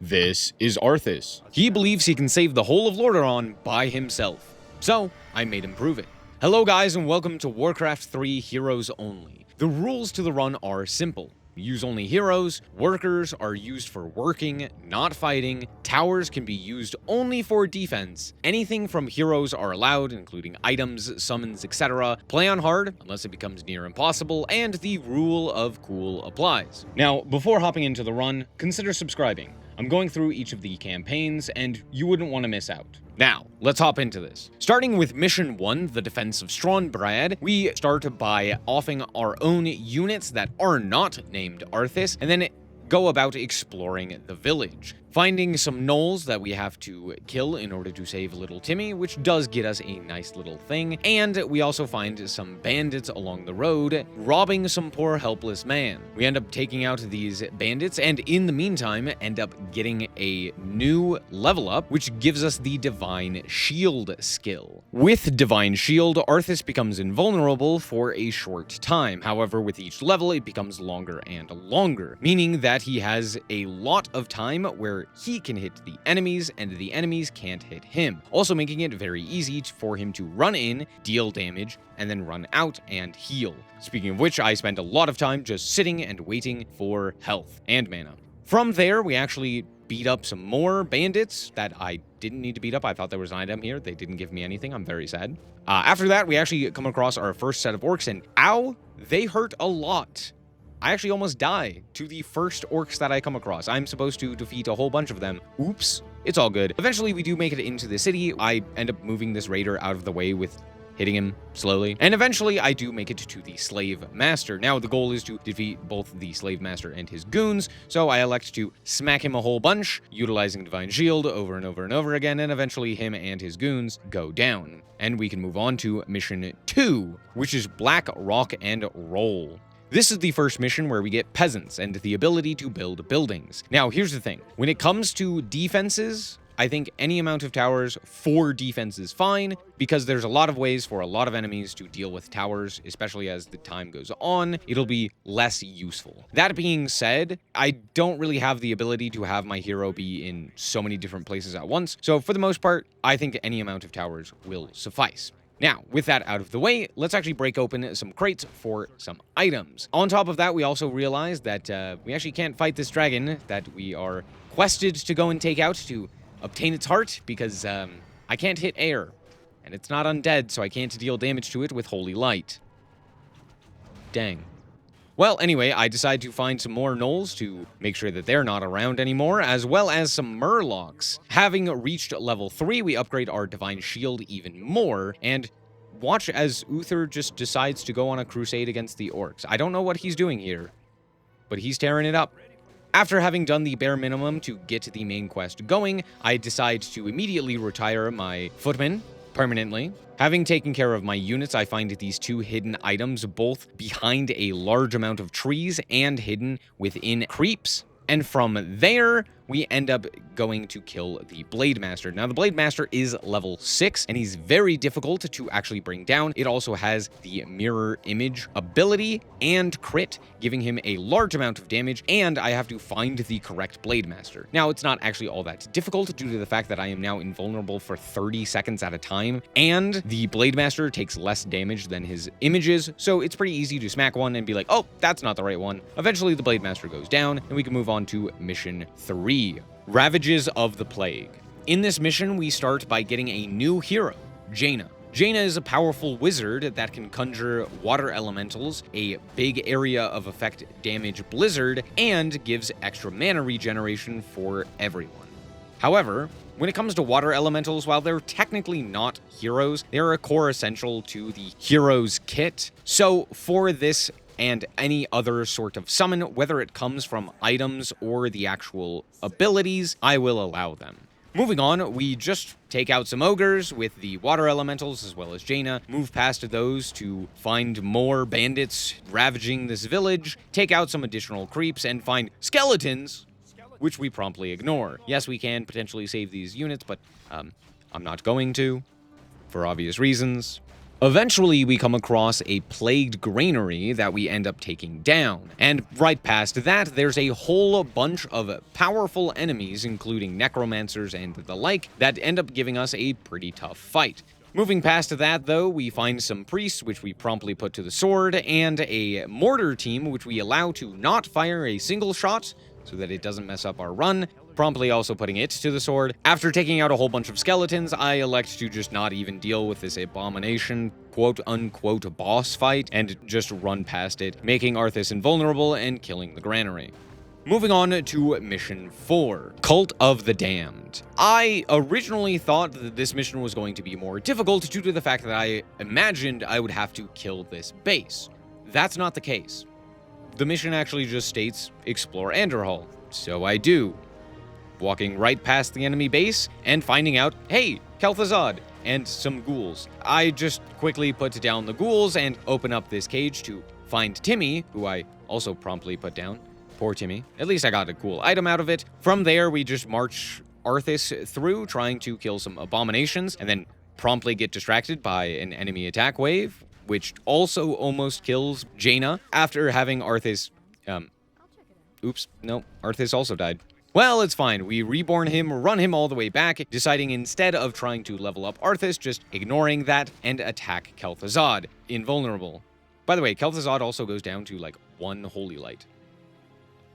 This is Arthas. He believes he can save the whole of Lordaeron by himself. So, I made him prove it. Hello guys and welcome to Warcraft 3 Heroes Only. The rules to the run are simple. Use only heroes, workers are used for working, not fighting, towers can be used only for defense, anything from heroes are allowed, including items, summons, etc. Play on hard, unless it becomes near impossible, and the rule of cool applies. Now, before hopping into the run, consider subscribing. I'm going through each of the campaigns, and you wouldn't want to miss out. Now, let's hop into this. Starting with Mission 1, the Defense of Strombrad, we start by offing our own units that are not named Arthas, and then go about exploring the village. Finding some gnolls that we have to kill in order to save little Timmy, which does get us a nice little thing, and we also find some bandits along the road, robbing some poor helpless man. We end up taking out these bandits, and in the meantime, end up getting a new level up, which gives us the Divine Shield skill. With Divine Shield, Arthas becomes invulnerable for a short time. However, with each level, it becomes longer and longer, meaning that he has a lot of time where he can hit the enemies and the enemies can't hit him, also making it very easy for him to run in, deal damage, and then run out and heal. Speaking of which, I spent a lot of time just sitting and waiting for health and mana. From there, we actually beat up some more bandits that I didn't need to beat up. I thought there was an item here. They didn't give me anything. I'm very sad. After that, we actually come across our first set of orcs, and ow, they hurt a lot. I actually almost die to the first orcs that I come across. I'm supposed to defeat a whole bunch of them. Oops. It's all good. Eventually, we do make it into the city. I end up moving this raider out of the way with hitting him slowly. And eventually, I do make it to the Slave Master. Now, the goal is to defeat both the Slave Master and his goons, so I elect to smack him a whole bunch, utilizing Divine Shield over and over and over again, and eventually him and his goons go down. And we can move on to Mission 2, which is Black Rock and Roll. This is the first mission where we get peasants and the ability to build buildings. Now, here's the thing. When it comes to defenses, I think any amount of towers for defense is fine, because there's a lot of ways for a lot of enemies to deal with towers, especially as the time goes on, it'll be less useful. That being said, I don't really have the ability to have my hero be in so many different places at once, so for the most part, I think any amount of towers will suffice. Now, with that out of the way, let's actually break open some crates for some items. On top of that, we also realized that we actually can't fight this dragon that we are quested to go and take out to obtain its heart, because I can't hit air, and it's not undead, so I can't deal damage to it with Holy Light. Dang. Well, anyway, I decided to find some more gnolls to make sure that they're not around anymore, as well as some murlocs. Having reached level 3, we upgrade our Divine Shield even more, and watch as Uther just decides to go on a crusade against the orcs. I don't know what he's doing here, but he's tearing it up. After having done the bare minimum to get the main quest going, I decide to immediately retire my footman permanently. Having taken care of my units, I find these two hidden items, both behind a large amount of trees and hidden within creeps. And from there, we end up going to kill the Blade Master. Now, the Blade Master is level 6, and he's very difficult to actually bring down. It also has the Mirror Image ability and crit, giving him a large amount of damage, and I have to find the correct Blade Master. Now, it's not actually all that difficult due to the fact that I am now invulnerable for 30 seconds at a time, and the Blade Master takes less damage than his images, so it's pretty easy to smack one and be like, oh, that's not the right one. Eventually, the Blade Master goes down, and we can move on to Mission 3. Ravages of the Plague. In this mission, we start by getting a new hero, Jaina. Jaina is a powerful wizard that can conjure water elementals, a big area of effect damage blizzard, and gives extra mana regeneration for everyone. However, when it comes to water elementals, while they're technically not heroes, they're a core essential to the hero's kit. So for this and any other sort of summon, whether it comes from items or the actual abilities, I will allow them. Moving on, we just take out some ogres with the water elementals as well as Jaina, move past those to find more bandits ravaging this village, take out some additional creeps, and find skeletons, which we promptly ignore. Yes, we can potentially save these units, but I'm not going to, for obvious reasons. Eventually, we come across a plagued granary that we end up taking down. And right past that, there's a whole bunch of powerful enemies, including necromancers and the like, that end up giving us a pretty tough fight. Moving past that, though, we find some priests, which we promptly put to the sword, and a mortar team, which we allow to not fire a single shot, so that it doesn't mess up our run, promptly also putting it to the sword. After taking out a whole bunch of skeletons, I elect to just not even deal with this abomination, quote-unquote boss fight, and just run past it, making Arthas invulnerable and killing the granary. Moving on to Mission 4, Cult of the Damned. I originally thought that this mission was going to be more difficult due to the fact that I imagined I would have to kill this base. That's not the case. The mission actually just states, explore Anderhall. So I do. Walking right past the enemy base and finding out, hey, Kel'Thuzad and some ghouls. I just quickly put down the ghouls and open up this cage to find Timmy, who I also promptly put down. Poor Timmy. At least I got a cool item out of it. From there, we just march Arthas through, trying to kill some abominations, and then promptly get distracted by an enemy attack wave, which also almost kills Jaina after having Arthas... Oops, no, Arthas also died. Well, it's fine. We reborn him, run him all the way back, deciding instead of trying to level up Arthas, just ignoring that and attack Kel'Thuzad, invulnerable. By the way, Kel'Thuzad also goes down to like 1 holy light.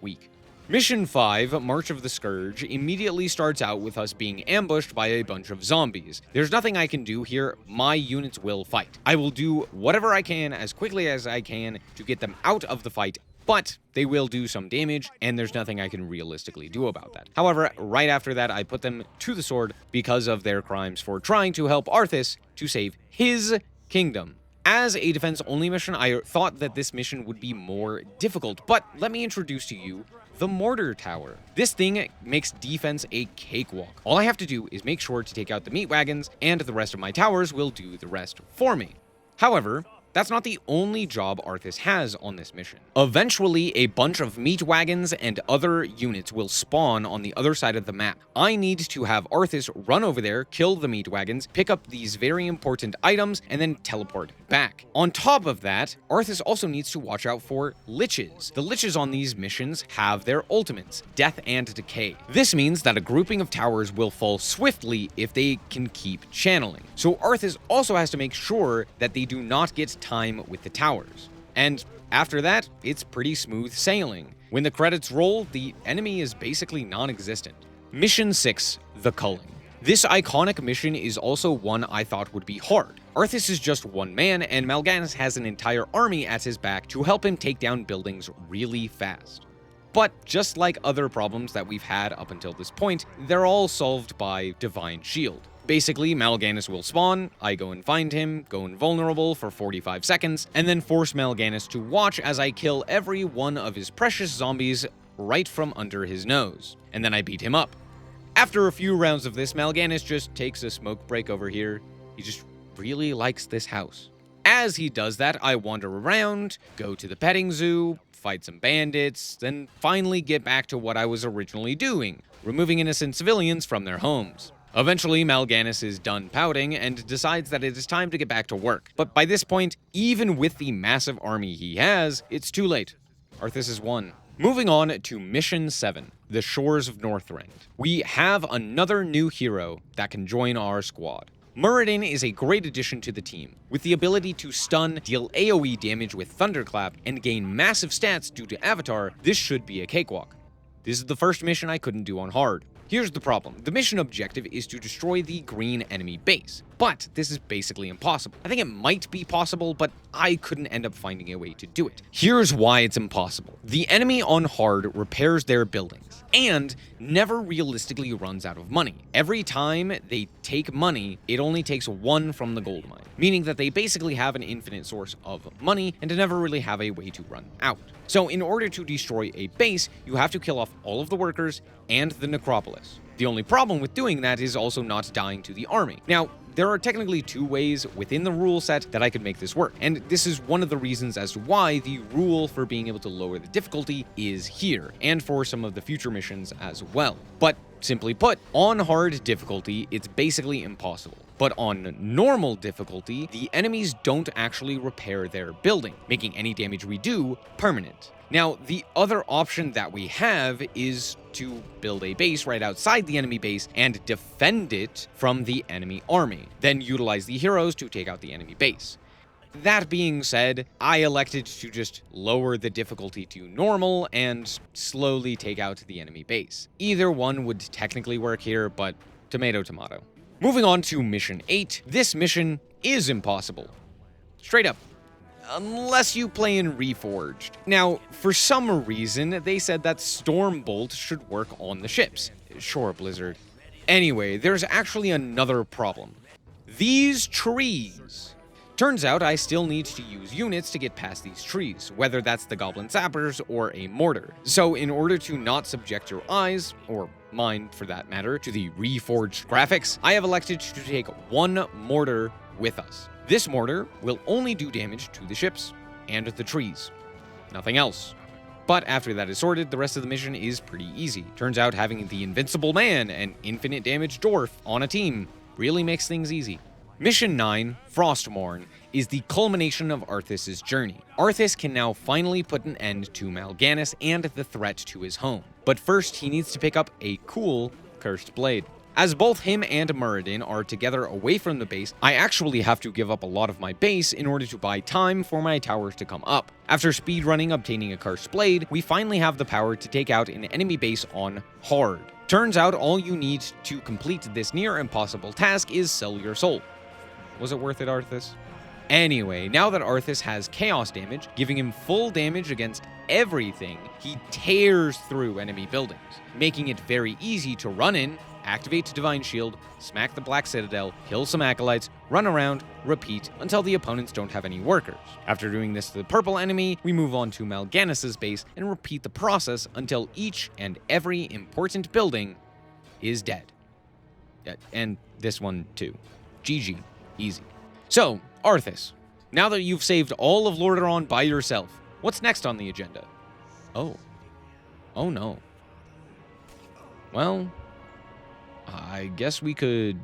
Weak. Mission 5, March of the Scourge, immediately starts out with us being ambushed by a bunch of zombies. There's nothing I can do here. My units will fight. I will do whatever I can as quickly as I can to get them out of the fight, but they will do some damage, and there's nothing I can realistically do about that. However, right after that, I put them to the sword because of their crimes for trying to help Arthas to save his kingdom. As a defense-only mission, I thought that this mission would be more difficult, but let me introduce to you the Mortar Tower. This thing makes defense a cakewalk. All I have to do is make sure to take out the meat wagons, and the rest of my towers will do the rest for me. However, that's not the only job Arthas has on this mission. Eventually, a bunch of meat wagons and other units will spawn on the other side of the map. I need to have Arthas run over there, kill the meat wagons, pick up these very important items, and then teleport back. On top of that, Arthas also needs to watch out for liches. The liches on these missions have their ultimates, Death and Decay. This means that a grouping of towers will fall swiftly if they can keep channeling. So Arthas also has to make sure that they do not get time with the towers. And after that, it's pretty smooth sailing. When the credits roll, the enemy is basically non-existent. Mission 6, The Culling. This iconic mission is also one I thought would be hard. Arthas is just one man, and Mal'Ganis has an entire army at his back to help him take down buildings really fast. But just like other problems that we've had up until this point, they're all solved by Divine Shield. Basically, Mal'Ganis will spawn, I go and find him, go invulnerable for 45 seconds, and then force Mal'Ganis to watch as I kill every one of his precious zombies right from under his nose. And then I beat him up. After a few rounds of this, Mal'Ganis just takes a smoke break over here. He just really likes this house. As he does that, I wander around, go to the petting zoo, fight some bandits, then finally get back to what I was originally doing, removing innocent civilians from their homes. Eventually, Mal'Ganis is done pouting and decides that it is time to get back to work. But by this point, even with the massive army he has, it's too late. Arthas has won. Moving on to Mission 7, The Shores of Northrend. We have another new hero that can join our squad. Muradin is a great addition to the team. With the ability to stun, deal AoE damage with Thunderclap, and gain massive stats due to Avatar, this should be a cakewalk. This is the first mission I couldn't do on hard. Here's the problem. The mission objective is to destroy the green enemy base, but this is basically impossible. I think it might be possible, but I couldn't end up finding a way to do it. Here's why it's impossible. The enemy on hard repairs their buildings and never realistically runs out of money. Every time they take money, it only takes 1 from the gold mine, meaning that they basically have an infinite source of money and never really have a way to run out. So in order to destroy a base, you have to kill off all of the workers and the necropolis. The only problem with doing that is also not dying to the army. Now, there are technically 2 ways within the rule set that I could make this work, and this is one of the reasons as to why the rule for being able to lower the difficulty is here, and for some of the future missions as well. But Simply put, on hard difficulty, it's basically impossible. But on normal difficulty, the enemies don't actually repair their building, making any damage we do permanent. Now, the other option that we have is to build a base right outside the enemy base and defend it from the enemy army, then utilize the heroes to take out the enemy base. That being said, I elected to just lower the difficulty to normal and slowly take out the enemy base. Either one would technically work here, but tomato tomato. Moving on to Mission 8, this mission is impossible. Straight up. Unless you play in Reforged. Now, for some reason, they said that Stormbolt should work on the ships. Sure, Blizzard. Anyway, there's actually another problem. These trees. Turns out I still need to use units to get past these trees, whether that's the Goblin Zappers or a mortar. So in order to not subject your eyes, or mine for that matter, to the reforged graphics, I have elected to take one mortar with us. This mortar will only do damage to the ships and the trees, nothing else. But after that is sorted, the rest of the mission is pretty easy. Turns out having the Invincible Man and Infinite Damage Dwarf on a team really makes things easy. Mission 9, Frostmourne, is the culmination of Arthas' journey. Arthas can now finally put an end to Mal'Ganis and the threat to his home. But first, he needs to pick up a cool Cursed Blade. As both him and Muradin are together away from the base, I actually have to give up a lot of my base in order to buy time for my towers to come up. After speedrunning obtaining a Cursed Blade, we finally have the power to take out an enemy base on hard. Turns out all you need to complete this near impossible task is sell your soul. Was it worth it, Arthas? Anyway, now that Arthas has chaos damage, giving him full damage against everything, he tears through enemy buildings, making it very easy to run in, activate Divine Shield, smack the Black Citadel, kill some acolytes, run around, repeat until the opponents don't have any workers. After doing this to the purple enemy, we move on to Mal'Ganis' base and repeat the process until each and every important building is dead. And this one too. GG. Easy. So, Arthas, now that you've saved all of Lordaeron by yourself, what's next on the agenda? Oh no. Well, I guess we could